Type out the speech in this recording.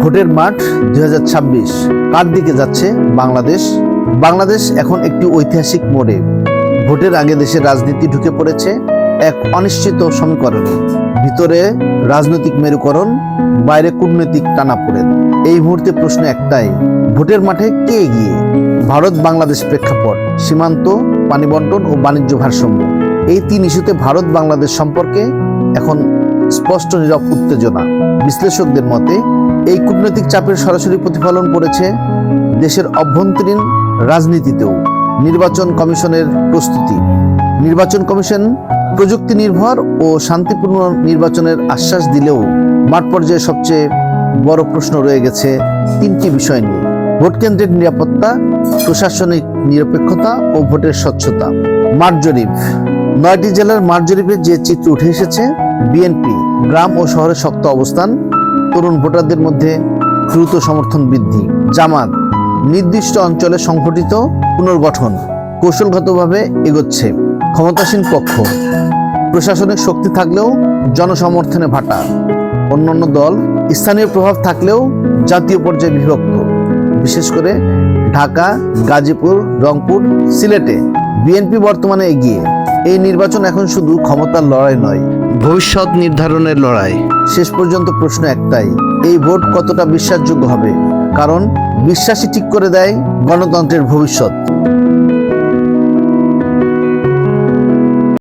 ভোটের মাঠ 2026 কার দিকে যাচ্ছে বাংলাদেশ? বাংলাদেশ এখন একটি ঐতিহাসিক মোড়ে। ভোটের আগে দেশের রাজনীতি ঢুকে পড়েছে এক অনিশ্চিত সমীকরণে। ভিতরে রাজনৈতিক মেরুকরণ, বাইরে কূটনৈতিক টানাপোড়েন। এই মুহূর্তে প্রশ্ন একটাই, ভোটের মাঠে কে এগিয়ে? ভারত বাংলাদেশ প্রেক্ষাপট, সীমান্ত, পানি বন্টন ও বাণিজ্য ভারসাম্য, এই তিন ইস্যুতে ভারত বাংলাদেশ সম্পর্কে এখন স্পষ্ট নীরব উত্তেজনা। বিশ্লেষকদের মতে এই কূটনৈতিক চাপের সরাসরি প্রতিফলন পড়েছে দেশের অভ্যন্তরীণ রাজনীতিতেও। নির্বাচন কমিশনের প্রস্তুতি। নির্বাচন কমিশন প্রযুক্তি নির্ভর ও শান্তিপূর্ণ নির্বাচনের আশ্বাস দিলেও মাঠ পর্যায়ে সবচেয়ে বড় প্রশ্ন রয়ে গেছে তিনটি বিষয় নিয়ে: ভোট কেন্দ্রের নিরাপত্তা, প্রশাসনিক নিরপেক্ষতা ও ভোটের স্বচ্ছতা। মাঠ জরিপ। 9টি জেলার মাঠ জরিপে যে চিত্র উঠে এসেছে, বিএনপি গ্রাম ও শহরে শক্ত অবস্থান, তরুণ ভোটারদের মধ্যে দ্রুত সমর্থন বৃদ্ধি। জামাত নির্দিষ্ট অঞ্চলে সংগঠিত পুনর্গঠন কৌশলগতভাবে এগোচ্ছে। ক্ষমতাসীন পক্ষ প্রশাসনিক শক্তি থাকলেও জনসমর্থনে ভাটা। অন্যান্য দল স্থানীয় প্রভাব থাকলেও জাতীয় পর্যায়ে বিভক্ত, বিশেষ করে ঢাকা, গাজীপুর, রংপুর, সিলেটে বিএনপি বর্তমানে এগিয়ে। এই নির্বাচন এখন শুধু ক্ষমতার লড়াই নয়, ভবিষ্যৎ নির্ধারণের লড়াই। শেষ পর্যন্ত প্রশ্ন একটাই, এই ভোট কতটা বিশ্বাসযোগ্য হবে? কারণ বিশ্বাসই ঠিক করে দেয় গণতন্ত্রের ভবিষ্যৎ।